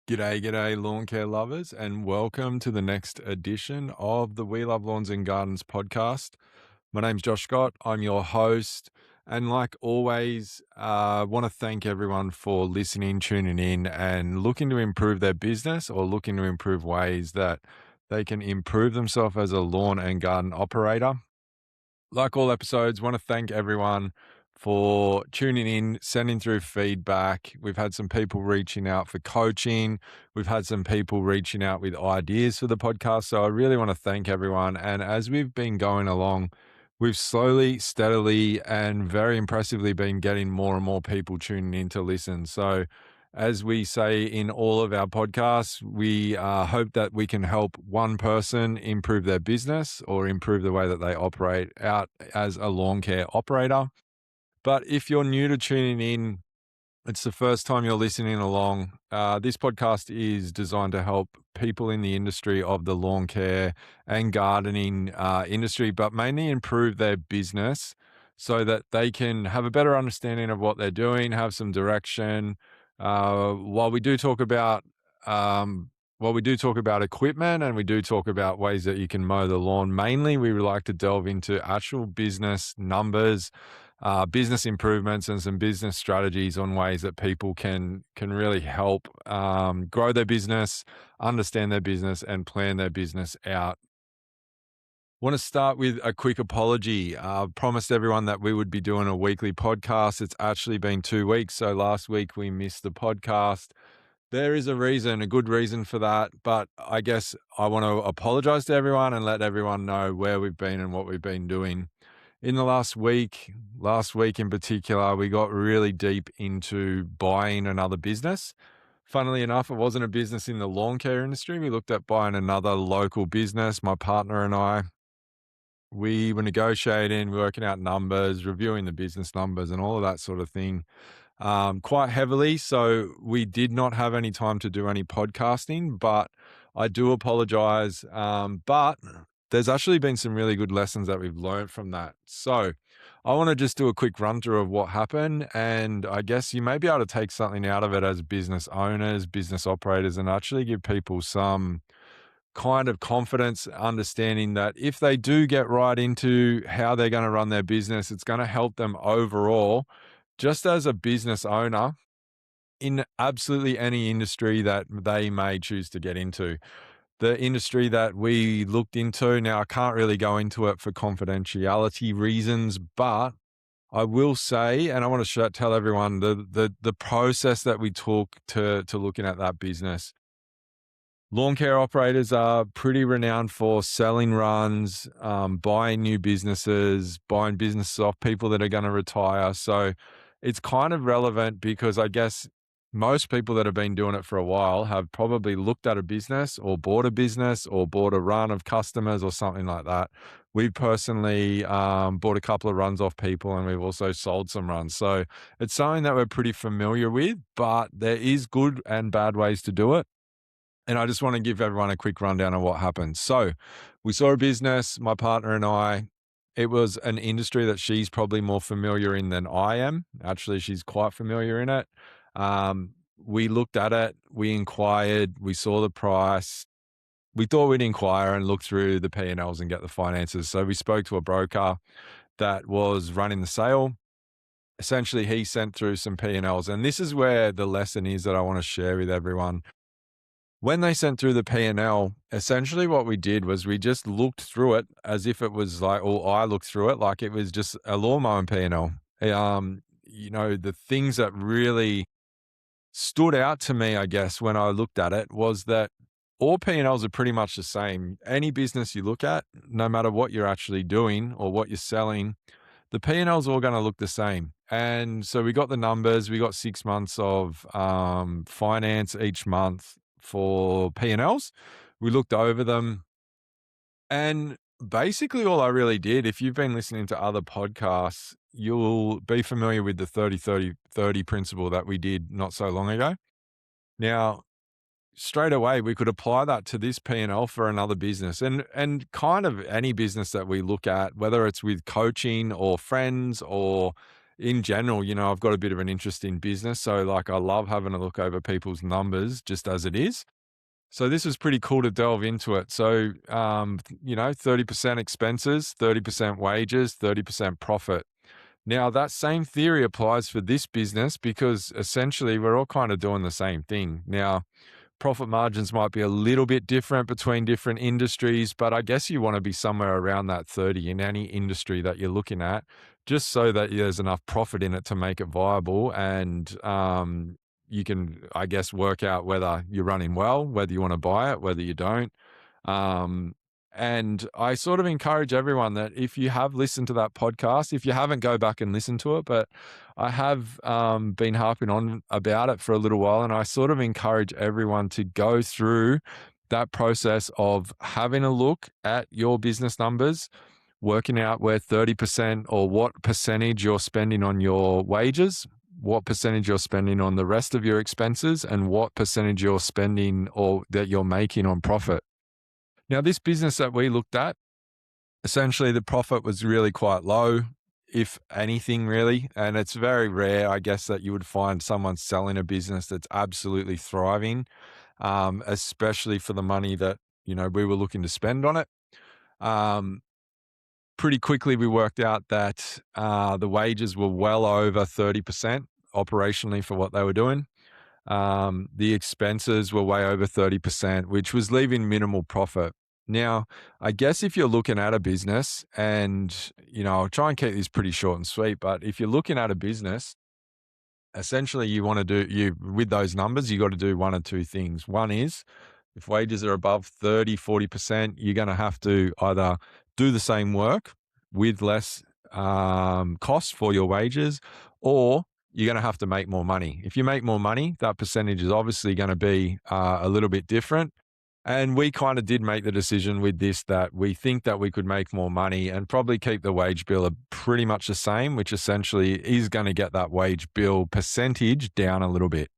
G'day, lawn care lovers, and welcome to the next edition of the We Love Lawns and Gardens podcast. My name's Josh Scott. I'm your host. And like always, want to thank everyone for listening, tuning in, and looking to improve their business or looking to improve ways that they can improve themselves as a lawn and garden operator. Like all episodes, want to thank everyone for tuning in, sending through feedback. We've had some people reaching out for coaching. We've had some people reaching out with ideas for the podcast. So I really want to thank everyone. And as we've been going along, we've slowly, steadily, and very impressively been getting more and more people tuning in to listen. So as we say in all of our podcasts, we hope that we can help one person improve their business or improve the way that they operate out as a lawn care operator. But if you're new to tuning in, it's the first time you're listening along. This podcast is designed to help people in the industry of the lawn care and gardening industry, but mainly improve their business so that they can have a better understanding of what they're doing, have some direction. While we do talk about equipment and we do talk about ways that you can mow the lawn, mainly we would like to delve into actual business numbers, business improvements, and some business strategies on ways that people can really help grow their business, understand their business, and plan their business out. Want to start with a quick apology. Promised everyone that we would be doing a weekly podcast. It's actually been 2 weeks. So last week we missed the podcast. There is a reason, a good reason for that. But I guess I want to apologize to everyone and let everyone know where we've been and what we've been doing. In the last week in particular, we got really deep into buying another business. Funnily enough, it wasn't a business in the lawn care industry. We looked at buying another local business. My partner and I, we were negotiating, working out numbers, reviewing the business numbers, and all of that sort of thing quite heavily. So we did not have any time to do any podcasting, but I do apologize. But there's actually been some really good lessons that we've learned from that. So I want to just do a quick run through of what happened. And I guess you may be able to take something out of it as business owners, business operators, and actually give people some kind of confidence, understanding that if they do get right into how they're going to run their business, it's going to help them overall, just as a business owner in absolutely any industry that they may choose to get into. The industry that we looked into, now I can't really go into it for confidentiality reasons, but I will say, and I want to tell everyone the process that we took to looking at that business. Lawn care operators are pretty renowned for selling runs, buying new businesses, buying businesses off people that are going to retire. So it's kind of relevant because I guess most people that have been doing it for a while have probably looked at a business or bought a business or bought a run of customers or something like that. We personally bought a couple of runs off people, and we've also sold some runs. So it's something that we're pretty familiar with, but there is good and bad ways to do it. And I just want to give everyone a quick rundown of what happened. So we saw a business, my partner and I. It was an industry that she's probably more familiar in than I am. Actually, she's quite familiar in it. We looked at it, we inquired, we saw the price. We thought we'd inquire and look through the P&Ls and get the finances. So we spoke to a broker that was running the sale. Essentially, he sent through some P&Ls. And this is where the lesson is that I want to share with everyone. When they sent through the P&L, essentially what we did was we just looked through it as if it was like, or I looked through it like it was just a lawn mowing P&L. The things that really stood out to me, I guess, when I looked at it was that all P&Ls are pretty much the same. Any business you look at, no matter what you're actually doing or what you're selling, the P&L's all going to look the same. And so we got the numbers. We got 6 months of finance each month for P&Ls. We looked over them, and basically all I really did, if you've been listening to other podcasts, you'll be familiar with the 30-30-30 principle that we did not so long ago. Now, straight away, we could apply that to this P&L for another business and kind of any business that we look at, whether it's with coaching or friends or in general, I've got a bit of an interest in business. So, like, I love having a look over people's numbers just as it is. So, this was pretty cool to delve into it. So, 30% expenses, 30% wages, 30% profit. Now, that same theory applies for this business because essentially we're all kind of doing the same thing. Now, profit margins might be a little bit different between different industries, but I guess you want to be somewhere around that 30 in any industry that you're looking at, just so that there's enough profit in it to make it viable. And you can, I guess, work out whether you're running well, whether you want to buy it, whether you don't. Um, and I sort of encourage everyone that if you have listened to that podcast, if you haven't, go back and listen to it. But I have been harping on about it for a little while, and I sort of encourage everyone to go through that process of having a look at your business numbers, working out where 30% or what percentage you're spending on your wages, what percentage you're spending on the rest of your expenses, and what percentage you're spending or that you're making on profit. Now, this business that we looked at, essentially the profit was really quite low, if anything, really. And it's very rare, I guess, that you would find someone selling a business that's absolutely thriving, especially for the money that, we were looking to spend on it. Um, Pretty quickly, we worked out that the wages were well over 30% operationally for what they were doing. The expenses were way over 30%, which was leaving minimal profit. Now, I guess if you're looking at a business and, I'll try and keep this pretty short and sweet, but if you're looking at a business, essentially you want to with those numbers, you got to do one or two things. One is if wages are above 30-40%, you're going to have to either do the same work with less costs for your wages, or you're going to have to make more money. If you make more money, that percentage is obviously going to be a little bit different. And we kind of did make the decision with this that we think that we could make more money and probably keep the wage bill pretty much the same, which essentially is going to get that wage bill percentage down a little bit.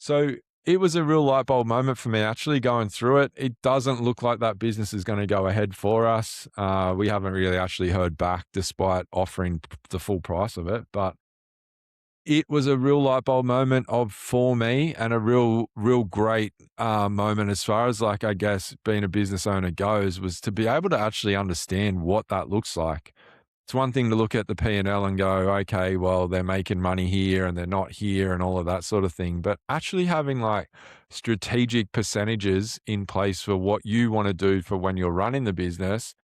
So it was a real light bulb moment for me actually going through it. It doesn't look like that business is going to go ahead for us. We haven't really actually heard back despite offering the full price of it, but it was a real light bulb moment for me, and a real great moment as far as, like, I guess being a business owner goes, was to be able to actually understand what that looks like. It's one thing to look at the P&L and go, okay, well, they're making money here and they're not here and all of that sort of thing. But actually having, like, strategic percentages in place for what you want to do for when you're running the business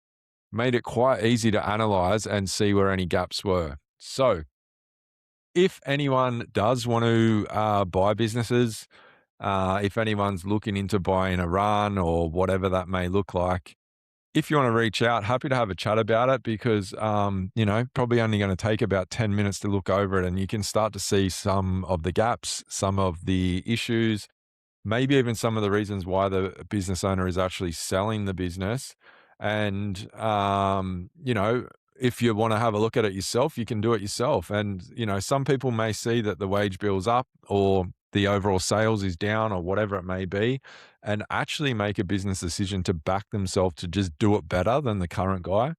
made it quite easy to analyze and see where any gaps were. So if anyone does want to buy businesses, if anyone's looking into buying a run or whatever that may look like, if you want to reach out, happy to have a chat about it because, probably only going to take about 10 minutes to look over it, and you can start to see some of the gaps, some of the issues, maybe even some of the reasons why the business owner is actually selling the business. And, if you want to have a look at it yourself, you can do it yourself. And, some people may see that the wage bill's up or the overall sales is down or whatever it may be, and actually make a business decision to back themselves to just do it better than the current guy.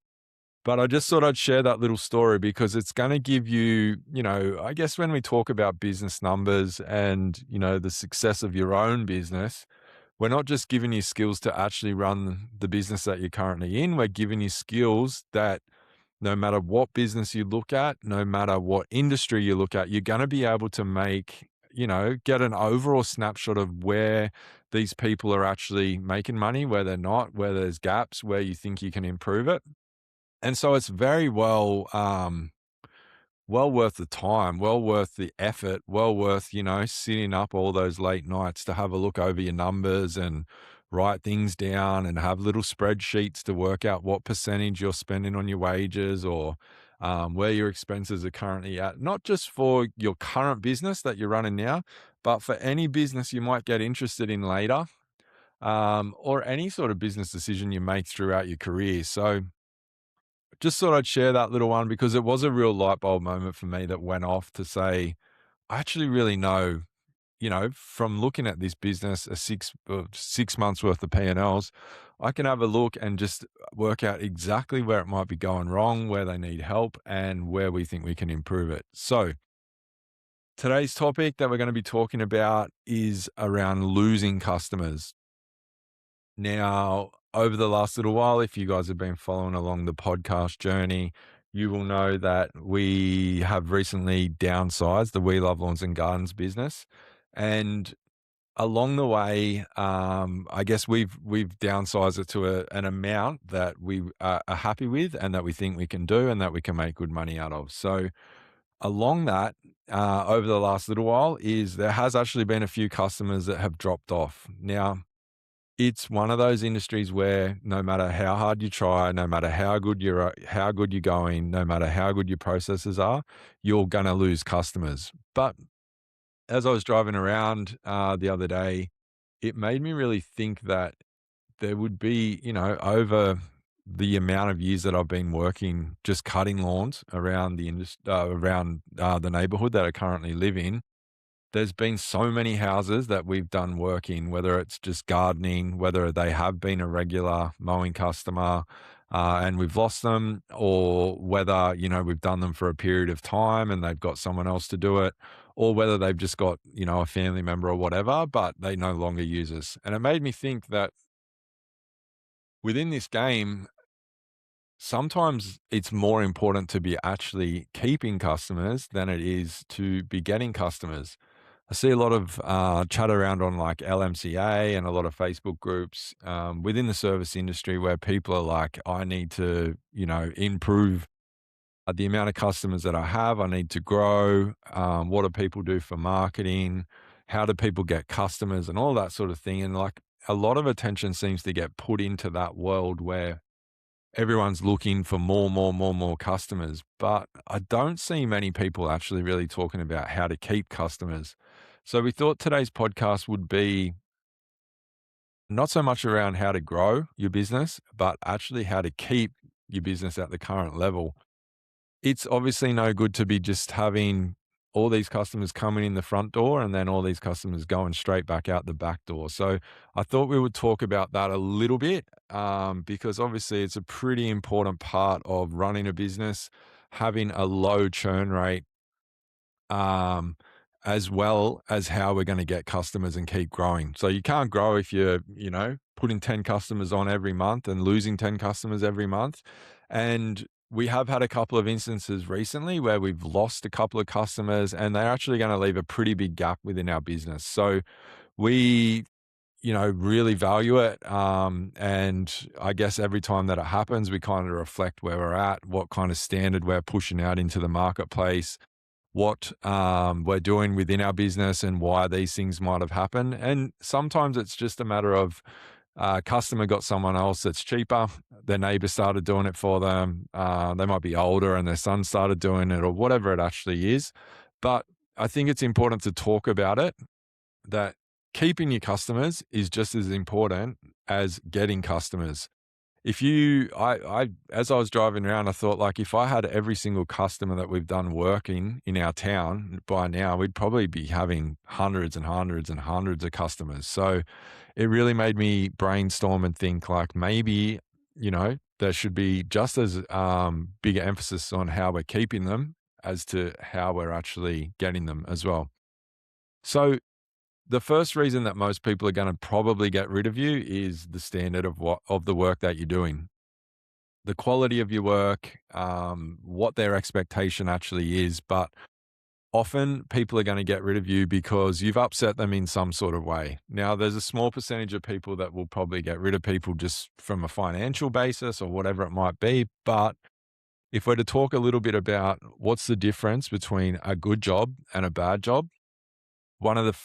But I just thought I'd share that little story because it's going to give you, I guess when we talk about business numbers and, the success of your own business, we're not just giving you skills to actually run the business that you're currently in. We're giving you skills that no matter what business you look at, no matter what industry you look at, you're going to be able to get an overall snapshot of where these people are actually making money, where they're not, where there's gaps, where you think you can improve it. And so it's very well worth the time, well worth the effort, well worth, sitting up all those late nights to have a look over your numbers and write things down and have little spreadsheets to work out what percentage you're spending on your wages or where your expenses are currently at, not just for your current business that you're running now, but for any business you might get interested in later, or any sort of business decision you make throughout your career. So, just thought I'd share that little one because it was a real light bulb moment for me that went off to say, I actually really know from looking at this business, 6 months worth of P&Ls, I can have a look and just work out exactly where it might be going wrong, where they need help, and where we think we can improve it. So, today's topic that we're going to be talking about is around losing customers. Now, over the last little while, if you guys have been following along the podcast journey, you will know that we have recently downsized the We Love Lawns and Gardens business. And along the way, I guess we've downsized it to an amount that we are happy with and that we think we can do and that we can make good money out of. So along that, over the last little while, is there has actually been a few customers that have dropped off. Now, it's one of those industries where no matter how hard you try, no matter how good you're going, no matter how good your processes are, you're gonna lose customers. But as I was driving around the other day, it made me really think that there would be, over the amount of years that I've been working just cutting lawns around the neighborhood that I currently live in, there's been so many houses that we've done work in, whether it's just gardening, whether they have been a regular mowing customer, and we've lost them, or whether, we've done them for a period of time and they've got someone else to do it, or whether they've just got, a family member or whatever, but they no longer use us. And it made me think that within this game, sometimes it's more important to be actually keeping customers than it is to be getting customers. I see a lot of chat around on like LMCA and a lot of Facebook groups within the service industry where people are like, I need to, improve the amount of customers that I have. I need to grow. What do people do for marketing? How do people get customers and all that sort of thing? And like a lot of attention seems to get put into that world where everyone's looking for more customers, but I don't see many people actually really talking about how to keep customers. So we thought today's podcast would be not so much around how to grow your business, but actually how to keep your business at the current level. It's obviously no good to be just having all these customers coming in the front door and then all these customers going straight back out the back door. So I thought we would talk about that a little bit because obviously it's a pretty important part of running a business, having a low churn rate, um, as well as how we're going to get customers and keep growing. So you can't grow if you're, putting 10 customers on every month and losing 10 customers every month. And we have had a couple of instances recently where we've lost a couple of customers and they're actually going to leave a pretty big gap within our business. So we, really value it. And I guess every time that it happens, we kind of reflect where we're at, what kind of standard we're pushing out into the marketplace, what we're doing within our business and why these things might have happened. And sometimes it's just a matter of customer got someone else that's cheaper. Their neighbor started doing it for them. They might be older and their son started doing it or whatever it actually is. But I think it's important to talk about it, that keeping your customers is just as important as getting customers. If you, as I was driving around, I thought like if I had every single customer that we've done working in our town by now, we'd probably be having hundreds and hundreds and hundreds of customers. So it really made me brainstorm and think like maybe, there should be just as big an emphasis on how we're keeping them as to how we're actually getting them as well. So the first reason that most people are going to probably get rid of you is the standard of the work that you're doing, the quality of your work, what their expectation actually is. But often people are going to get rid of you because you've upset them in some sort of way. Now, there's a small percentage of people that will probably get rid of people just from a financial basis or whatever it might be. But if we're to talk a little bit about what's the difference between a good job and a bad job, one of the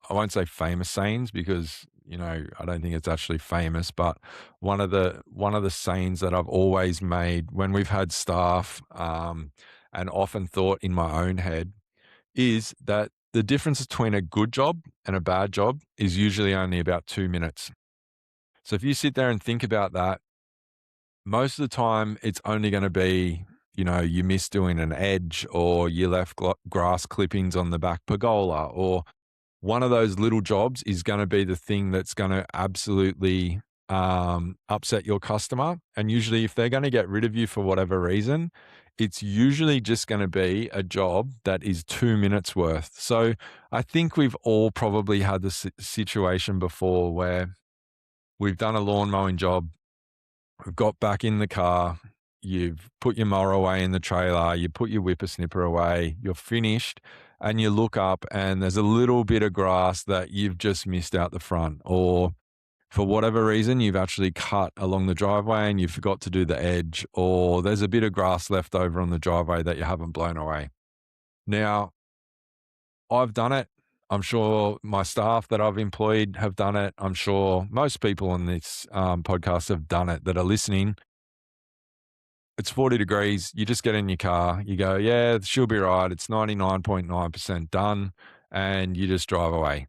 I won't say famous sayings because, I don't think it's actually famous, but one of the sayings that I've always made when we've had staff, and often thought in my own head is that the difference between a good job and a bad job is usually only about 2 minutes. So if you sit there and think about that, most of the time it's only going to be, you missed doing an edge or you left grass clippings on the back pergola or one of those little jobs is going to be the thing that's going to absolutely upset your customer. And usually, if they're going to get rid of you for whatever reason, it's usually just going to be a job that is 2 minutes worth. So I think we've all probably had this situation before where we've done a lawn mowing job. We've got back in the car. You've put your mower away in the trailer. You put your whippersnipper away. You're finished, and you look up, and there's a little bit of grass that you've just missed out the front, or for whatever reason, you've actually cut along the driveway and you forgot to do the edge, or there's a bit of grass left over on the driveway that you haven't blown away. Now, I've done it. I'm sure my staff that I've employed have done it. I'm sure most people on this podcast have done it that are listening. It's 40 degrees. You just get in your car. You go, yeah, she'll be right. It's 99.9% done. And you just drive away.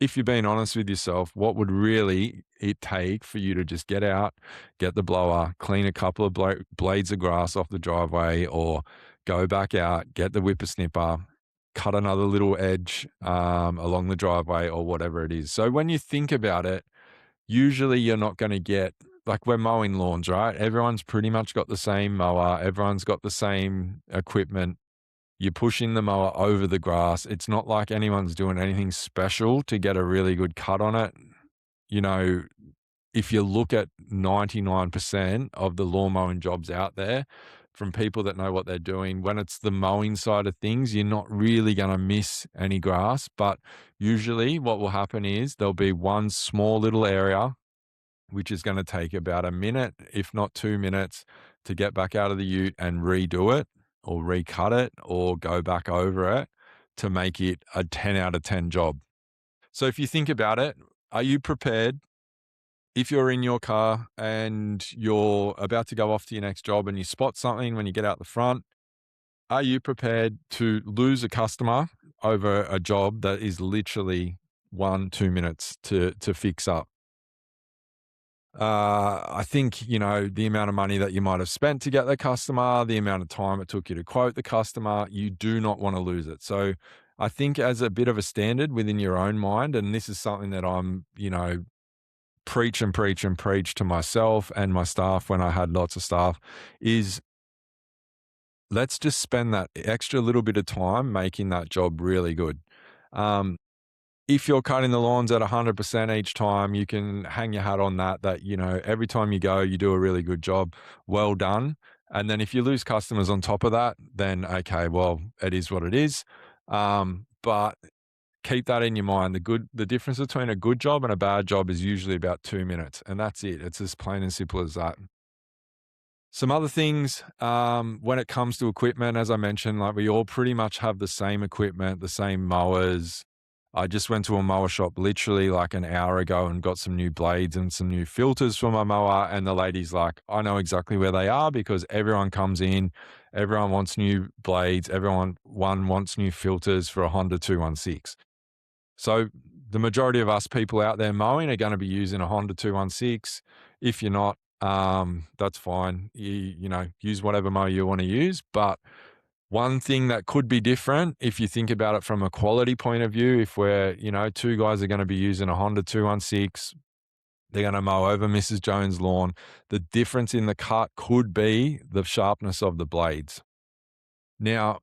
If you're being honest with yourself, what would really it take for you to just get out, get the blower, clean a couple of blades of grass off the driveway, or go back out, get the whippersnipper, cut another little edge along the driveway, or whatever it is. So when you think about it, usually you're not going to get, like, we're mowing lawns, right? Everyone's pretty much got the same mower, everyone's got the same equipment. You're pushing the mower over the grass. It's not like anyone's doing anything special to get a really good cut on it. You know, if you look at 99% of the lawn mowing jobs out there from people that know what they're doing, when it's the mowing side of things, you're not really going to miss any grass. But usually what will happen is there'll be one small little area which is going to take about a minute, if not 2 minutes, to get back out of the ute and redo it or recut it or go back over it to make it a 10 out of 10 job. So if you think about it, are you prepared if you're in your car and you're about to go off to your next job and you spot something when you get out the front? Are you prepared to lose a customer over a job that is literally 1, 2 minutes to fix up? I think, the amount of money that you might have spent to get the customer, the amount of time it took you to quote the customer, you do not want to lose it. So I think as a bit of a standard within your own mind, and this is something that I'm, preach and preach and preach to myself and my staff when I had lots of staff, is let's just spend that extra little bit of time making that job really good. Um, if you're cutting the lawns at 100% each time, you can hang your hat on that, every time you go, you do a really good job. Well done. And then if you lose customers on top of that, then okay, well, it is what it is. But keep that in your mind. The difference between a good job and a bad job is usually about 2 minutes, and that's it. It's as plain and simple as that. Some other things, when it comes to equipment, as I mentioned, like, we all pretty much have the same equipment, the same mowers. I just went to a mower shop literally like an hour ago and got some new blades and some new filters for my mower. And the lady's like, I know exactly where they are because everyone comes in, everyone wants new blades, everyone wants new filters for a Honda 216. So the majority of us people out there mowing are going to be using a Honda 216. If you're not, that's fine. Use whatever mower you want to use. But one thing that could be different, if you think about it from a quality point of view, if two guys are going to be using a Honda 216, they're going to mow over Mrs. Jones' lawn. The difference in the cut could be the sharpness of the blades. Now,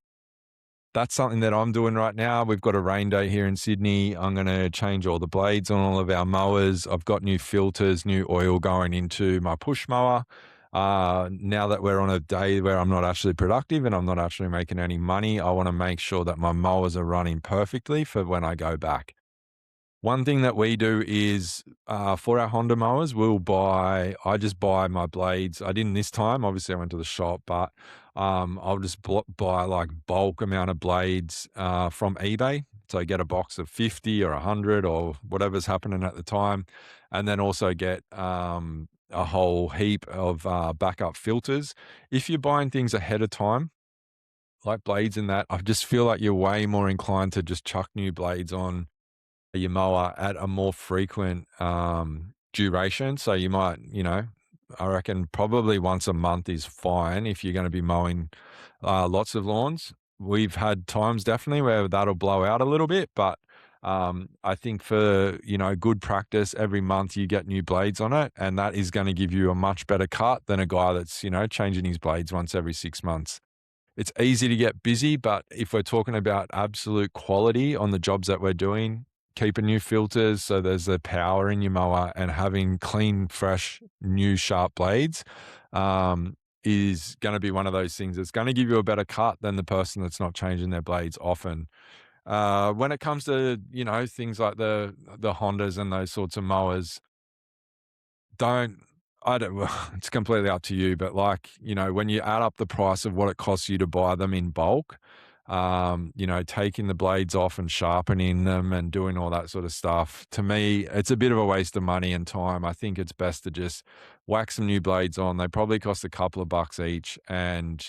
that's something that I'm doing right now. We've got a rain day here in Sydney. I'm going to change all the blades on all of our mowers. I've got new filters, new oil going into my push mower. Now that we're on a day where I'm not actually productive and I'm not actually making any money, I want to make sure that my mowers are running perfectly for when I go back. One thing that we do is for our Honda mowers, I just buy my blades. I didn't this time, obviously I went to the shop, but I'll just buy like bulk amount of blades from eBay. So I get a box of 50 or 100 or whatever's happening at the time. And then also get a whole heap of backup filters. If you're buying things ahead of time, like blades and that, I just feel like you're way more inclined to just chuck new blades on your mower at a more frequent duration. So you might, I reckon probably once a month is fine if you're going to be mowing lots of lawns. we've had times definitely where that'll blow out a little bit, but I think for, good practice, every month you get new blades on it, and that is going to give you a much better cut than a guy that's, changing his blades once every 6 months. It's easy to get busy, but if we're talking about absolute quality on the jobs that we're doing, keeping new filters so there's the power in your mower and having clean, fresh, new, sharp blades is going to be one of those things that's going to give you a better cut than the person that's not changing their blades often. When it comes to, things like the Hondas and those sorts of mowers, don't I don't well, it's completely up to you, but, like, when you add up the price of what it costs you to buy them in bulk, taking the blades off and sharpening them and doing all that sort of stuff, to me, it's a bit of a waste of money and time. I think it's best to just whack some new blades on. They probably cost a couple of bucks each and,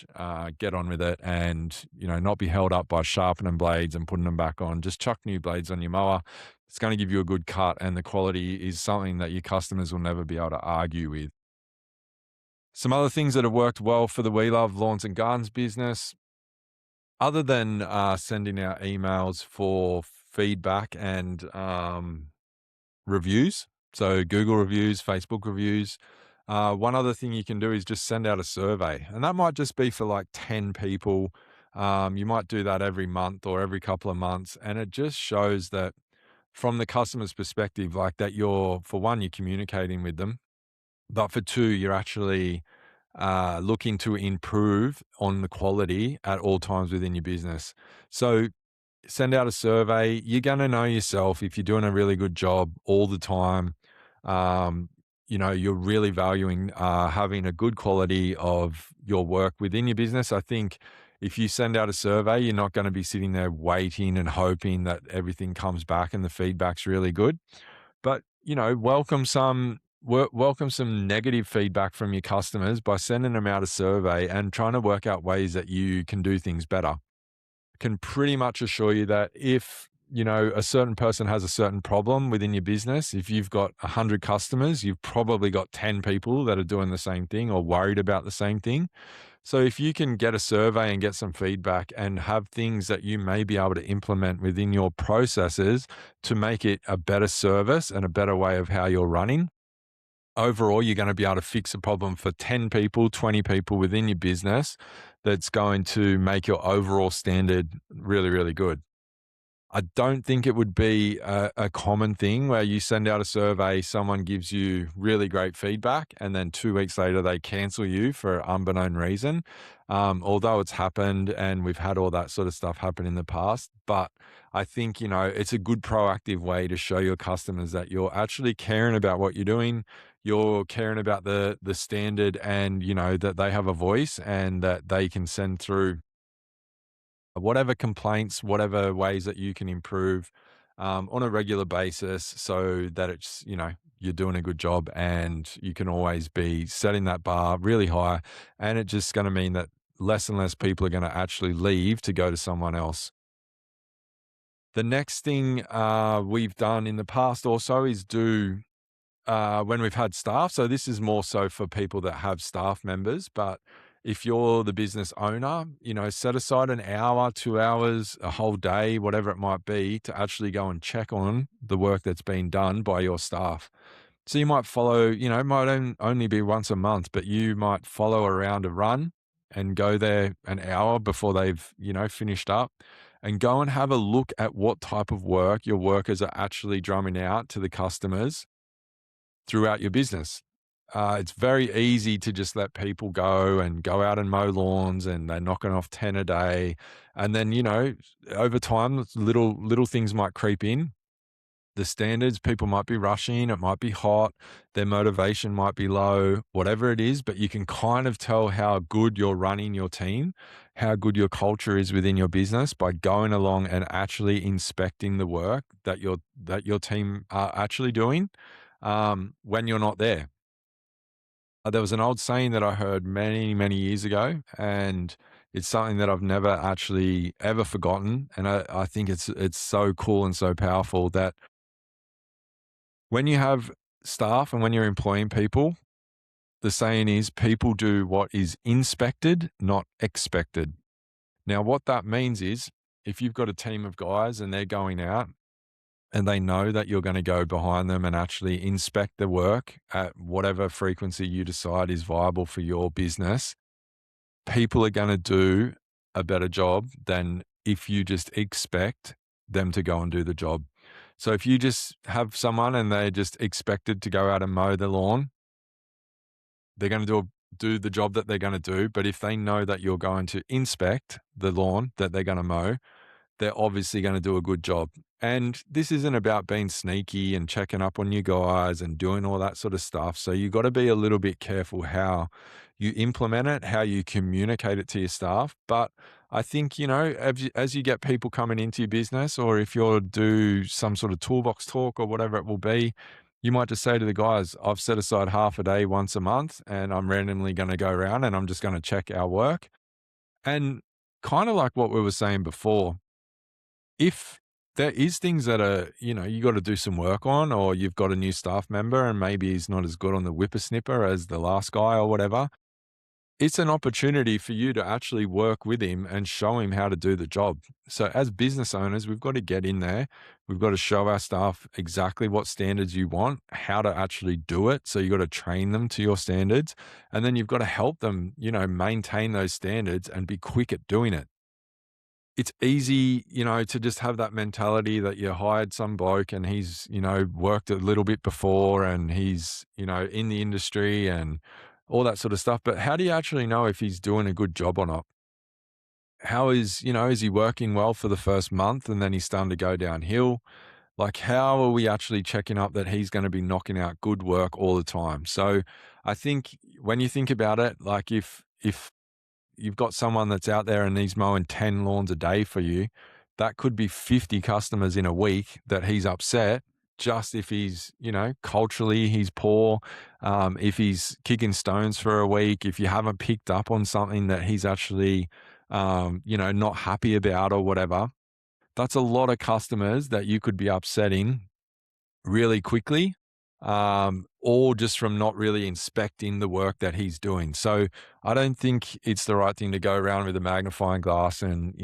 get on with it and, not be held up by sharpening blades and putting them back on. Just chuck new blades on your mower. It's gonna give you a good cut, and the quality is something that your customers will never be able to argue with. Some other things that have worked well for the We Love Lawns and Gardens business, other than, sending out emails for feedback and, reviews, so Google reviews, Facebook reviews, one other thing you can do is just send out a survey, and that might just be for, like, 10 people. You might do that every month or every couple of months, and it just shows that from the customer's perspective, like that you're, for one, you're communicating with them, but for two, you're actually looking to improve on the quality at all times within your business. So send out a survey. You're going to know yourself if you're doing a really good job all the time. You're really valuing having a good quality of your work within your business. I think if you send out a survey, you're not going to be sitting there waiting and hoping that everything comes back and the feedback's really good. But, welcome some negative feedback from your customers by sending them out a survey and trying to work out ways that you can do things better. Can pretty much assure you that if, a certain person has a certain problem within your business, if you've got 100 customers, you've probably got 10 people that are doing the same thing or worried about the same thing. So if you can get a survey and get some feedback and have things that you may be able to implement within your processes to make it a better service and a better way of how you're running, overall, you're going to be able to fix a problem for 10 people, 20 people within your business that's going to make your overall standard really, really good. I don't think it would be a common thing where you send out a survey, someone gives you really great feedback, and then 2 weeks later they cancel you for unbeknown reason. Although it's happened and we've had all that sort of stuff happen in the past, but I think, it's a good proactive way to show your customers that you're actually caring about what you're doing. You're caring about the standard and, that they have a voice and that they can send through whatever complaints, whatever ways that you can improve on a regular basis so that it's, you're doing a good job and you can always be setting that bar really high. And it's just going to mean that less and less people are going to actually leave to go to someone else. The next thing we've done in the past also is do when we've had staff. So this is more so for people that have staff members, but if you're the business owner, set aside an hour, 2 hours, a whole day, whatever it might be, to actually go and check on the work that's been done by your staff. So you might follow, it might only be once a month, but you might follow around a run and go there an hour before they've, finished up and go and have a look at what type of work your workers are actually drumming out to the customers throughout your business. It's very easy to just let people go out and mow lawns and they're knocking off 10 a day. And then, over time, little things might creep in. The standards, people might be rushing, it might be hot, their motivation might be low, whatever it is, but you can kind of tell how good you're running your team, how good your culture is within your business by going along and actually inspecting the work that your team are actually doing when you're not there. There was an old saying that I heard many, many years ago, and it's something that I've never actually ever forgotten. And I think it's so cool and so powerful that when you have staff and when you're employing people, the saying is people do what is inspected, not expected. Now, what that means is if you've got a team of guys and they're going out and they know that you're going to go behind them and actually inspect the work at whatever frequency you decide is viable for your business, people are going to do a better job than if you just expect them to go and do the job. So if you just have someone and they're just expected to go out and mow the lawn, they're going to do the job that they're going to do. But if they know that you're going to inspect the lawn that they're going to mow, they're obviously going to do a good job. And this isn't about being sneaky and checking up on you guys and doing all that sort of stuff. So you got to be a little bit careful how you implement it, how you communicate it to your staff. But I think, as you get people coming into your business, or if you're do some sort of toolbox talk or whatever it will be, you might just say to the guys, I've set aside half a day once a month and I'm randomly going to go around and I'm just going to check our work. And kind of like what we were saying before, if there is things that are, you got to do some work on, or you've got a new staff member and maybe he's not as good on the whippersnipper as the last guy or whatever, it's an opportunity for you to actually work with him and show him how to do the job. So as business owners, we've got to get in there. We've got to show our staff exactly what standards you want, how to actually do it. So you've got to train them to your standards, and then you've got to help them, maintain those standards and be quick at doing it. It's easy, to just have that mentality that you hired some bloke and he's, worked a little bit before and he's, in the industry and all that sort of stuff. But how do you actually know if he's doing a good job or not? How is he working well for the first month and then he's starting to go downhill? Like, how are we actually checking up that he's going to be knocking out good work all the time? So I think when you think about it, like if you've got someone that's out there and he's mowing 10 lawns a day for you, that could be 50 customers in a week that he's upset just if he's, culturally he's poor, if he's kicking stones for a week, if you haven't picked up on something that he's actually, not happy about or whatever. That's a lot of customers that you could be upsetting really quickly, or just from not really inspecting the work that he's doing. So I don't think it's the right thing to go around with a magnifying glass and,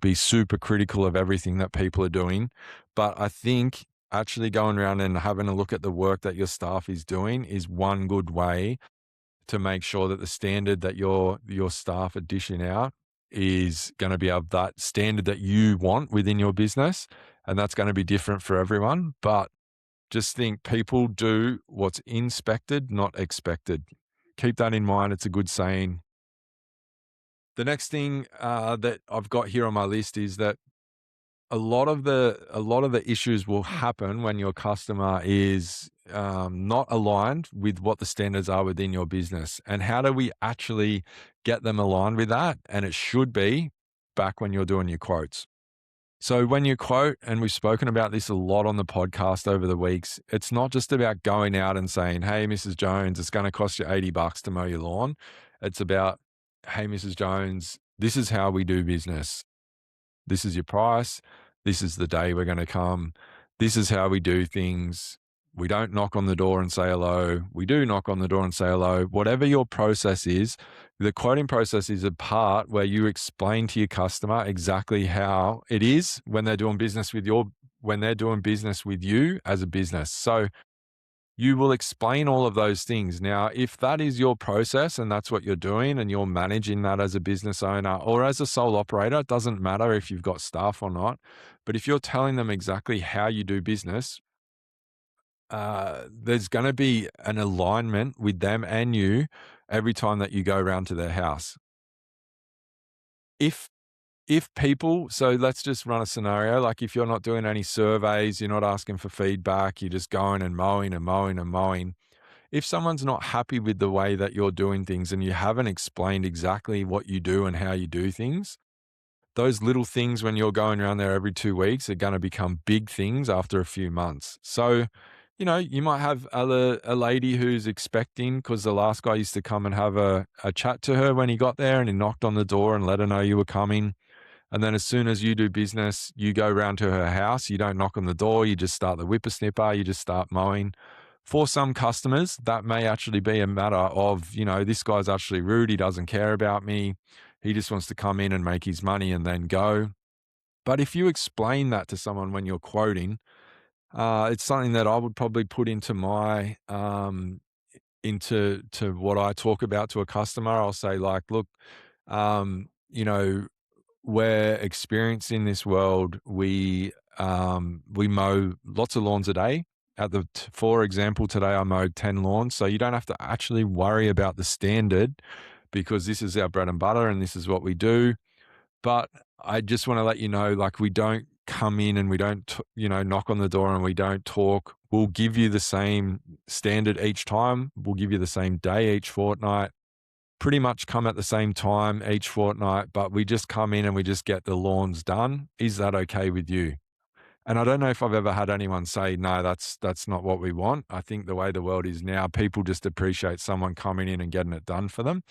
be super critical of everything that people are doing. But I think actually going around and having a look at the work that your staff is doing is one good way to make sure that the standard that your staff are dishing out is going to be of that standard that you want within your business. And that's going to be different for everyone. But just think people do what's inspected, not expected. Keep that in mind. It's a good saying. The next thing that I've got here on my list is that a lot of the issues will happen when your customer is not aligned with what the standards are within your business. And how do we actually get them aligned with that? And it should be back when you're doing your quotes. So when you quote, and we've spoken about this a lot on the podcast over the weeks, it's not just about going out and saying, hey, Mrs. Jones, it's going to cost you $80 to mow your lawn. It's about, hey, Mrs. Jones, this is how we do business. This is your price. This is the day we're going to come. This is how we do things. We don't knock on the door and say hello. We do knock on the door and say hello. Whatever your process is, the quoting process is a part where you explain to your customer exactly how it is when they're doing business with you as a business. So you will explain all of those things. Now, if that is your process and that's what you're doing and you're managing that as a business owner or as a sole operator, it doesn't matter if you've got staff or not. But if you're telling them exactly how you do business, there's going to be an alignment with them and you every time that you go around to their house. If people, so let's just run a scenario, like if you're not doing any surveys, you're not asking for feedback, you're just going and mowing and mowing and mowing. If someone's not happy with the way that you're doing things and you haven't explained exactly what you do and how you do things, those little things when you're going around there every 2 weeks are going to become big things after a few months. So, you might have a lady who's expecting, because the last guy used to come and have a chat to her when he got there and he knocked on the door and let her know you were coming. And then as soon as you do business, you go round to her house. You don't knock on the door. You just start the whippersnipper. You just start mowing. For some customers, that may actually be a matter of, this guy's actually rude. He doesn't care about me. He just wants to come in and make his money and then go. But if you explain that to someone when you're quoting, it's something that I would probably put into my into what I talk about to a customer. I'll say like, look, you know, we're experienced in this world. We mow lots of lawns a day. For example, today I mowed 10 lawns. So you don't have to actually worry about the standard because this is our bread and butter and this is what we do. But I just want to let you know, like, we don't come in and we don't, knock on the door and we don't talk. We'll give you the same standard each time. We'll give you the same day each fortnight, pretty much come at the same time each fortnight, but we just come in and we just get the lawns done. Is that okay with you? And I don't know if I've ever had anyone say, no, that's not what we want. I think the way the world is now, people just appreciate someone coming in and getting it done for them.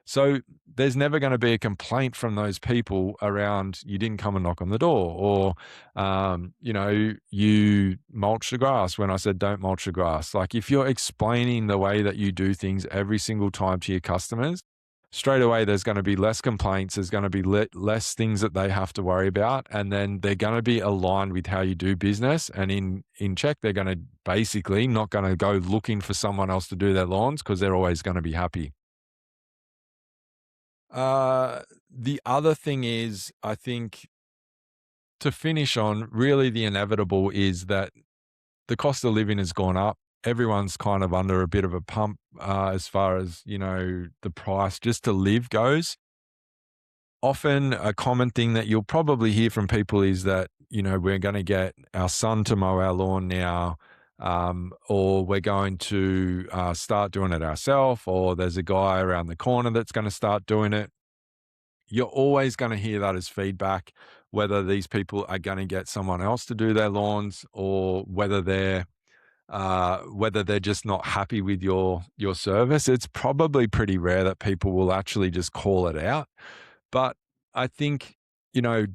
So there's never going to be a complaint from those people around you didn't come and knock on the door or, you mulch the grass when I said don't mulch the grass. Like if you're explaining the way that you do things every single time to your customers, straight away there's going to be less complaints. There's going to be less things that they have to worry about. And then they're going to be aligned with how you do business. And in check, they're going to basically not going to go looking for someone else to do their lawns because they're always going to be happy. The other thing is, I think to finish on, really the inevitable is that the cost of living has gone up. Everyone's kind of under a bit of a pump as far as, the price just to live goes. Often a common thing that you'll probably hear from people is that, we're going to get our son to mow our lawn now, or we're going to start doing it ourselves, or there's a guy around the corner that's going to start doing it. You're always going to hear that as feedback, whether these people are going to get someone else to do their lawns or whether they're just not happy with your service. It's probably pretty rare that people will actually just call it out. But I think,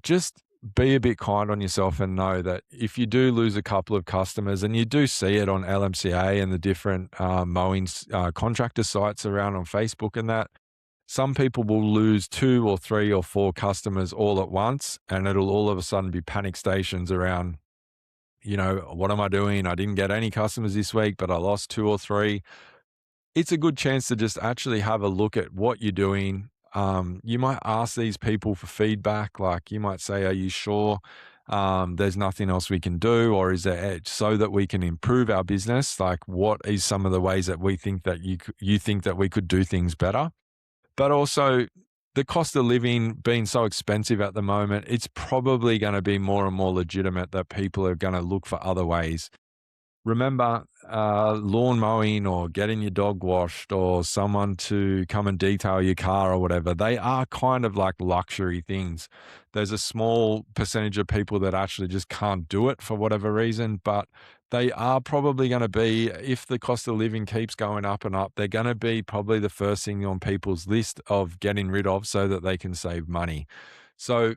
just be a bit kind on yourself and know that if you do lose a couple of customers, and you do see it on LMCA and the different mowing contractor sites around on Facebook and that, some people will lose 2 or 3 or 4 customers all at once, and it'll all of a sudden be panic stations around, what am I doing? I didn't get any customers this week, but I lost 2 or 3. It's a good chance to just actually have a look at what you're doing. You might ask these people for feedback. Like you might say, are you sure there's nothing else we can do? Or is there, so that we can improve our business? Like what is some of the ways that we think that you think that we could do things better? But also the cost of living being so expensive at the moment, it's probably going to be more and more legitimate that people are going to look for other ways. Remember, lawn mowing or getting your dog washed or someone to come and detail your car or whatever, they are kind of like luxury things. There's a small percentage of people that actually just can't do it for whatever reason, but they are probably going to be, if the cost of living keeps going up and up, they're going to be probably the first thing on people's list of getting rid of so that they can save money. So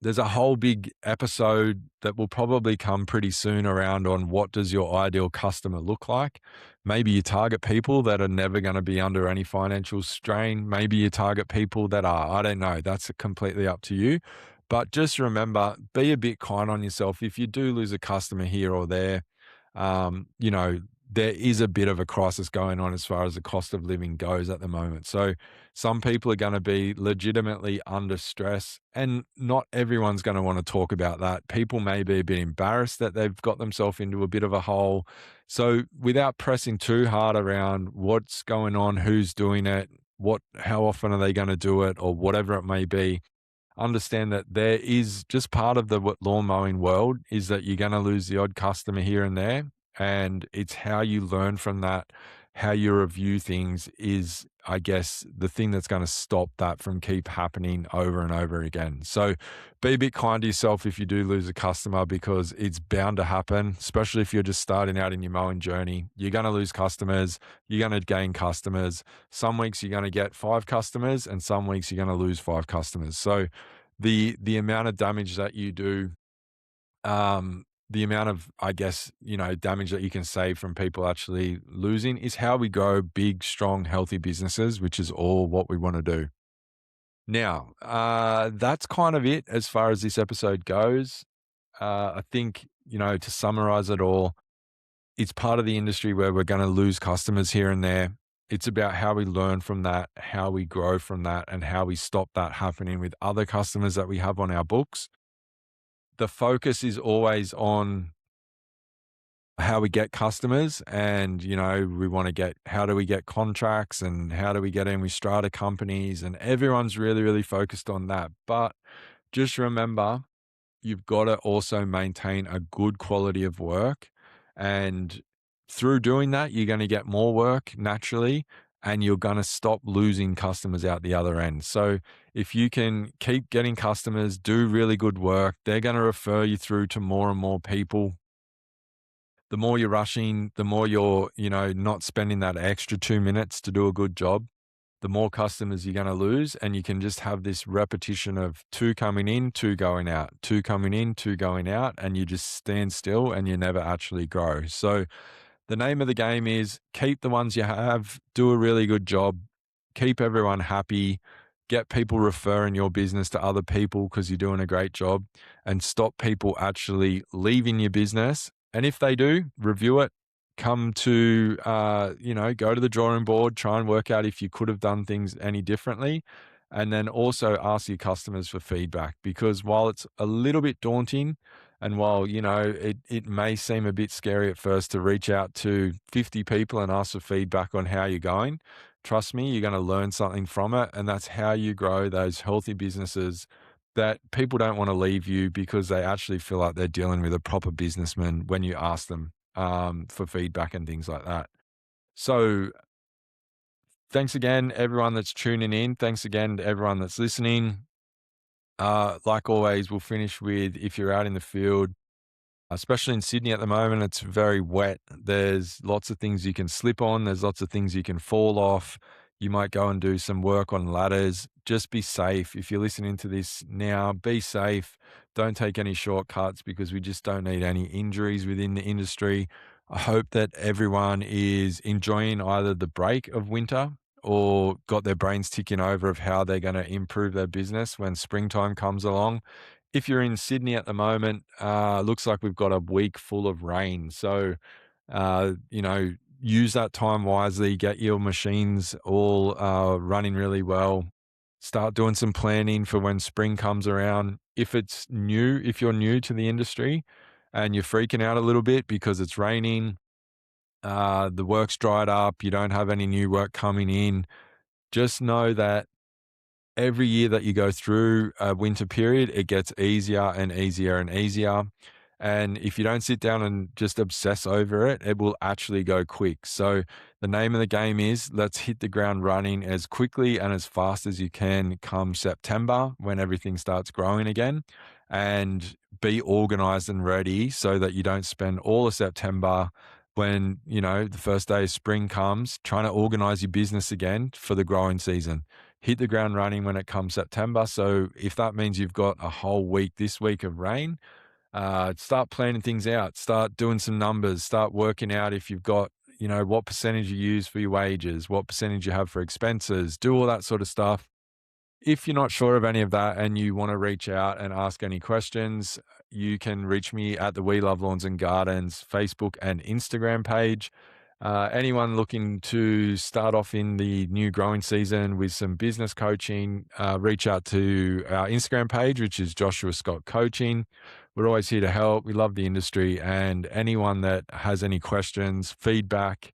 there's a whole big episode that will probably come pretty soon around on what does your ideal customer look like. Maybe you target people that are never going to be under any financial strain. Maybe you target people that are, I don't know, that's completely up to you. But just remember, be a bit kind on yourself. If you do lose a customer here or there, um, you know, there is a bit of a crisis going on as far as the cost of living goes at the moment. So some people are going to be legitimately under stress, and not everyone's going to want to talk about that. People may be a bit embarrassed that they've got themselves into a bit of a hole. So without pressing too hard around what's going on, who's doing it, how often are they going to do it, or whatever it may be, understand that there is just part of the lawn mowing world is that you're going to lose the odd customer here and there. And it's how you learn from that, how you review things is, I guess, the thing that's going to stop that from keep happening over and over again. So be a bit kind to yourself if you do lose a customer, because it's bound to happen, especially if you're just starting out in your mowing journey. You're going to lose customers. You're going to gain customers. Some weeks you're going to get 5 customers and some weeks you're going to lose 5 customers. So the amount of damage that you do, the amount of, I guess, damage that you can save from people actually losing is how we grow big, strong, healthy businesses, which is all what we want to do. Now, that's kind of it as far as this episode goes. I think, to summarize it all, it's part of the industry where we're going to lose customers here and there. It's about how we learn from that, how we grow from that, and how we stop that happening with other customers that we have on our books. The focus is always on how we get customers, and we want to get, how do we get contracts, and how do we get in with strata companies, and everyone's really, really focused on that. But just remember, you've got to also maintain a good quality of work. And through doing that, you're going to get more work naturally, and you're going to stop losing customers out the other end. So if you can keep getting customers, do really good work, they're going to refer you through to more and more people. The more you're rushing, the more you're, not spending that extra 2 minutes to do a good job, the more customers you're going to lose. And you can just have this repetition of two coming in, two going out, two coming in, two going out, and you just stand still and you never actually grow. So the name of the game is keep the ones you have, do a really good job, keep everyone happy, get people referring your business to other people because you're doing a great job, and stop people actually leaving your business. And if they do, review it. Come to, go to the drawing board, try and work out if you could have done things any differently. And then also ask your customers for feedback, because while it's a little bit daunting, and while, it may seem a bit scary at first to reach out to 50 people and ask for feedback on how you're going, trust me, you're going to learn something from it. And that's how you grow those healthy businesses that people don't want to leave you because they actually feel like they're dealing with a proper businessman when you ask them for feedback and things like that. So thanks again, everyone that's tuning in. Thanks again to everyone that's listening. Like always, we'll finish with, if you're out in the field, especially in Sydney at the moment, it's very wet. There's lots of things you can slip on. There's lots of things you can fall off. You might go and do some work on ladders. Just be safe. If you're listening to this now, be safe. Don't take any shortcuts, because we just don't need any injuries within the industry. I hope that everyone is enjoying either the break of winter or got their brains ticking over of how they're going to improve their business when springtime comes along. If you're in Sydney at the moment, looks like we've got a week full of rain. So, use that time wisely, get your machines all running really well. Start doing some planning for when spring comes around. If you're new to the industry and you're freaking out a little bit because it's raining, the work's dried up, you don't have any new work coming in, just know that every year that you go through a winter period, it gets easier and easier and easier. And if you don't sit down and just obsess over it, it will actually go quick. So the name of the game is, let's hit the ground running as quickly and as fast as you can come September, when everything starts growing again, and be organized and ready so that you don't spend all of September, when, the first day of spring comes, trying to organize your business again for the growing season. Hit the ground running when it comes September. So if that means you've got a whole week this week of rain, start planning things out, start doing some numbers, start working out if you've got, what percentage you use for your wages, what percentage you have for expenses, do all that sort of stuff. If you're not sure of any of that and you want to reach out and ask any questions, you can reach me at the We Love Lawns and Gardens Facebook and Instagram page. Anyone looking to start off in the new growing season with some business coaching, reach out to our Instagram page, which is Joshua Scott Coaching. We're always here to help. We love the industry, and anyone that has any questions, feedback,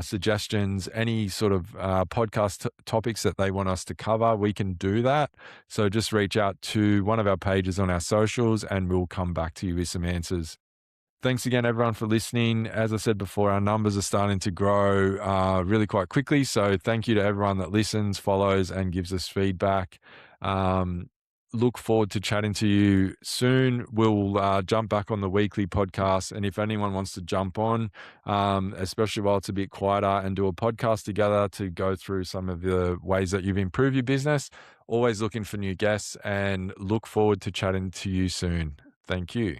suggestions, any sort of podcast topics that they want us to cover, we can do that. So just reach out to one of our pages on our socials and we'll come back to you with some answers. Thanks again, everyone, for listening. As I said before, our numbers are starting to grow really quite quickly. So thank you to everyone that listens, follows, and gives us feedback. Look forward to chatting to you soon. We'll jump back on the weekly podcast. And if anyone wants to jump on, especially while it's a bit quieter, and do a podcast together to go through some of the ways that you've improved your business, always looking for new guests, and look forward to chatting to you soon. Thank you.